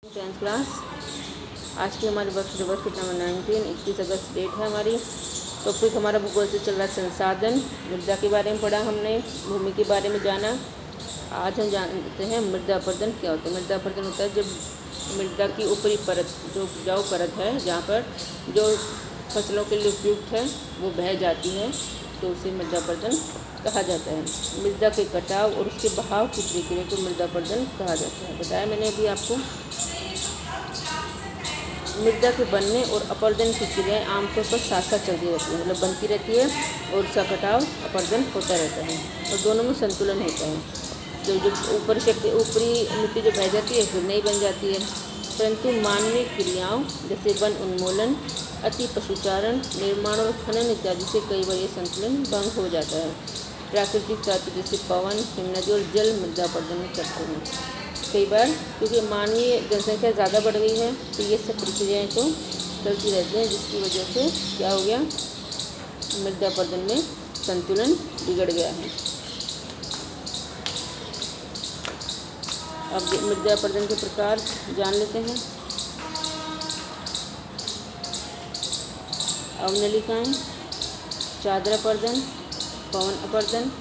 10th class. आज की हमारी वर्कशीट नंबर 19, 21 अगस्त डेट है हमारी। टॉपिक हमारा भूगोल से चल रहा है संसाधन। मृदा के बारे में पढ़ा हमने, भूमि के बारे में जाना। आज हम जानते हैं मृदा अपरदन क्या होता है। मृदा अपरदन होता है जब मृदा की ऊपरी परत, जो उपजाऊ परत है, जहाँ पर जो फसलों के लिए उपयुक्त है वो बह जाती है, तो उसे मृदा अपरदन कहा जाता है। मृदा के कटाव और उसके बहाव की प्रक्रिया को मृदा अपरदन कहा जाता है। बताया मैंने अभी आपको। मृदा के बनने और अपरदन की क्रियाएँ आमतौर पर साथ साथ चलती रहती है, मतलब बनती रहती है और उसका कटाव अपरदन होता रहता है और दोनों में संतुलन होता है। तो जब ऊपरी मिट्टी जो बह जाती है फिर नई बन जाती है। परंतु मानवीय क्रियाओं जैसे वन उन्मूलन, अति पशुचारण, निर्माण और खनन इत्यादि से कई बार ये संतुलन भंग हो जाता है। प्राकृतिक तत्व जैसे पवन, हिमनदी और जल मृदा अपरदन करते हैं। कई बार क्योंकि मानवीय जनसंख्या ज़्यादा बढ़ गई है तो ये सब प्रक्रियाएँ तो चलती रहती हैं, जिसकी वजह से क्या हो गया, मृदा अपरदन में संतुलन बिगड़ गया है। अब मृदा अपरदन के प्रकार जान लेते हैं। अवनलिकाएँ, चादर अपरदन, पवन अपरदन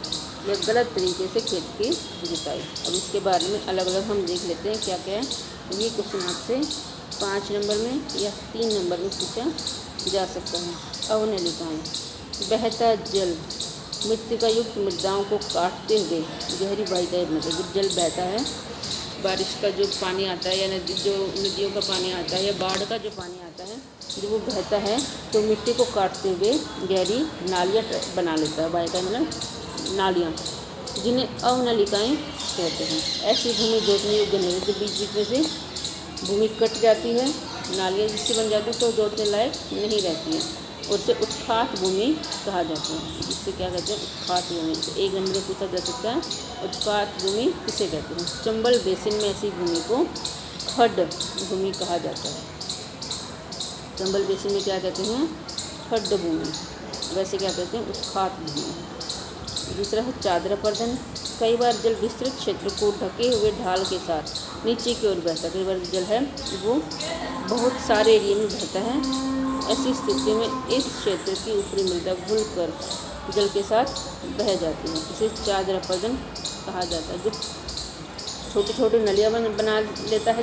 या गलत तरीके से खेत की जुताई। अब इसके बारे में अलग अलग हम देख लेते हैं क्या क्या है। ये क्वेश्चन आपसे 5 नंबर में या 3 नंबर में पूछा जा सकता है। अवनलिकाएँ, बहता जल, मृत्तिका युक्त मृदाओं को काटते हुए गहरी वाहिकाएँ बनाते हैं। जब जल बहता है, बारिश का जो पानी आता है या नदियों का पानी आता है या बाढ़ का जो पानी आता है, जब वो बहता है तो मिट्टी को काटते हुए गहरी नालियाँ बना लेता है। वाहिकाएँ मतलब नालियाँ, जिन्हें अवनलिकाएँ कहते हैं। ऐसी भूमि जोतने योग्य नहीं, जो बीच बीच में से भूमि कट जाती है, नालियाँ जिससे बन जाती है तो जोतने लायक नहीं रहती है, और उसे उत्खात भूमि कहा जाता है। जिससे क्या कहते हैं, उत्खात भूमि। तो एक नंबर में पूछा जा सकता है उत्खात भूमि किसे कहते हैं। चंबल बेसिन में ऐसी भूमि को खड्ड भूमि कहा जाता है। चंबल बेसिन में क्या कहते हैं, खड्ड भूमि, वैसे क्या कहते हैं, उत्खात भूमि। दूसरा है चादर अपरदन। कई बार जल विस्तृत क्षेत्र को ढके हुए ढाल के साथ नीचे की ओर बहता है। कई बार जल है वो बहुत सारे एरिया में बहता है। ऐसी स्थिति में इस क्षेत्र की ऊपरी मृदा घुलकर जल के साथ बह जाती है, इसे चादर अपरदन कहा जाता है। जो छोटी छोटी नलियाँ बना लेता है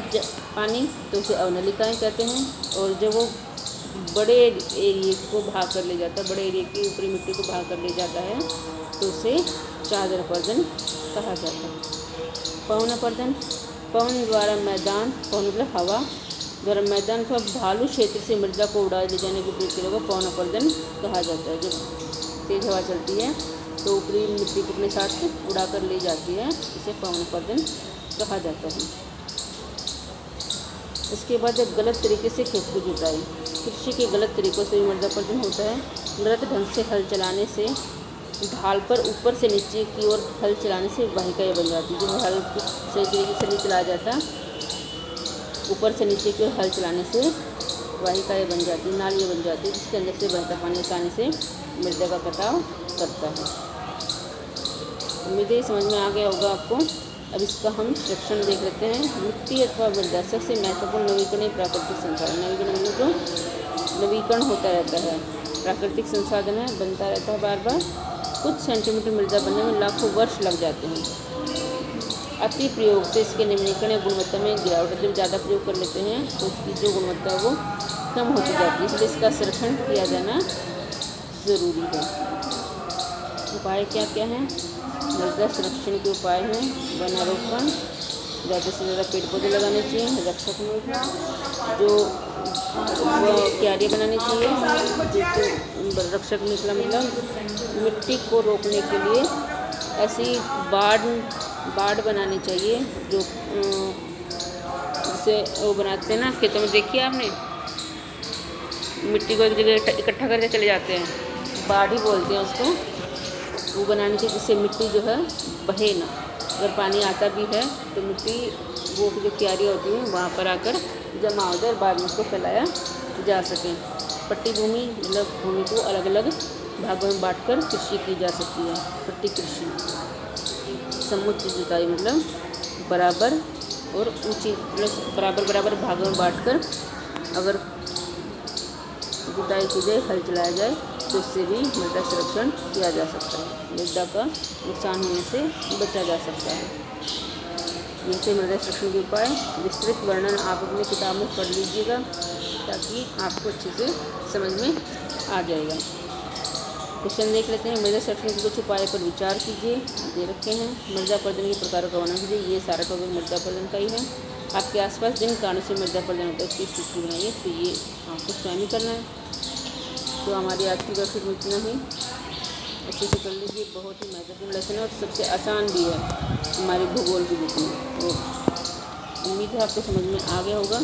पानी, तो उसे अवनलिकाएँ कहते हैं। और जब वो बड़े एरिए को भाग कर ले जाता है, बड़े एरिए की ऊपरी मिट्टी को भाग कर ले जाता है, तो उसे चादर अपरदन कहा जाता है। पवन अपरदन, पवन द्वारा मैदान, पवन मतलब हवा द्वारा मैदान को ढालू क्षेत्र से मृदा को उड़ा ले जाने की प्रक्रिया को पवन अपरदन कहा जाता है। जब तेज हवा चलती है तो ऊपरी मिट्टी को अपने साथ उड़ा कर ले जाती है, इसे पवन अपरदन कहा जाता है। इसके बाद एक गलत तरीके से खेत की जुताई। कृषि के गलत तरीक़ों से भी मृदा अपरदन होता है। गलत ढंग से हल चलाने से, ढाल पर ऊपर से नीचे की ओर हल चलाने से वाहिकाएँ बन जाती है। जब हल सही तरीके से नहीं चलाया जाता, ऊपर से नीचे की ओर हल चलाने से वाहिकाएँ बन जाती, नालियाँ बन जाती, जिसके अंदर से बहता पानी आसानी से मृदा का कटाव करता है। उम्मीद समझ में आ गया होगा आपको। अब इसका हम संरक्षण देख लेते हैं। मिट्टी अथवा मृदा सबसे महत्वपूर्ण नवीकरणीय प्राकृतिक संसाधन। नवीकरण मतलब जो नवीकरण होता रहता है, प्राकृतिक संसाधन है, बनता रहता है बार बार। कुछ सेंटीमीटर मृदा बनने में लाखों वर्ष लग जाते हैं। अति प्रयोग से इसके नवीनीकरण या गुणवत्ता में गिरावट, जब ज़्यादा प्रयोग कर लेते हैं तो उसकी जो गुणवत्ता है वो कम होती जाती है, इसलिए इसका संरक्षण किया जाना ज़रूरी है। उपाय क्या क्या हैं? मृदा संरक्षण के उपाय हैं वनारोपण, ज़्यादा से ज़्यादा पेड़ पौधे लगाने चाहिए, रक्षक जो क्यारियाँ बनानी चाहिए, जो रक्षक निकला मतलब मिट्टी को रोकने के लिए ऐसी बाड़ बनानी चाहिए, जो जिसे वो बनाते हैं ना खेतों में, देखिए आपने, मिट्टी को एक जगह इकट्ठा करके चले जाते हैं, बाड़ ही बोलते हैं उसको। वो बनानी चाहिए जिससे मिट्टी जो है बहे ना। अगर पानी आता भी है तो मिट्टी वो जो क्यारियाँ होती हैं वहाँ पर आकर जमा हो जाए और बाद में उसको फैलाया जा सके। पट्टी भूमि मतलब भूमि को अलग अलग भागों में बांटकर कृषि की जा सकती है, पट्टी कृषि। समुचित जुताई मतलब बराबर और ऊंची बराबर बराबर भागों में बांटकर अगर जुताई की जाए, हल चलाया जाए तो इससे भी मृदा संरक्षण किया जा सकता है, मृदा का नुकसान होने से बचा जा सकता है। ये थे मृदा संरक्षण के उपाय। विस्तृत वर्णन आप अपनी किताब में पढ़ लीजिएगा ताकि आपको अच्छे से समझ में आ जाएगा। क्वेश्चन देख लेते हैं। मृदा संरक्षण के कुछ उपाय पर विचार कीजिए, दे रखे हैं। मृदा अपरदन के प्रकारों का वर्णन कीजिए। ये सारा टॉपिक मृदा अपरदन का ही है। आपके आसपास जिन कारणों से मृदा अपरदन होता है उसकी सूची बनाइए, तो ये आपको स्वयं ही करना है। तो हमारी आज की वर्कशीट में इतना ही, अच्छे से कर लीजिए। बहुत ही महत्वपूर्ण लेसन है और सबसे आसान भी है हमारे भूगोल के बुक में। तो उम्मीद है आपको समझ में आ गया होगा।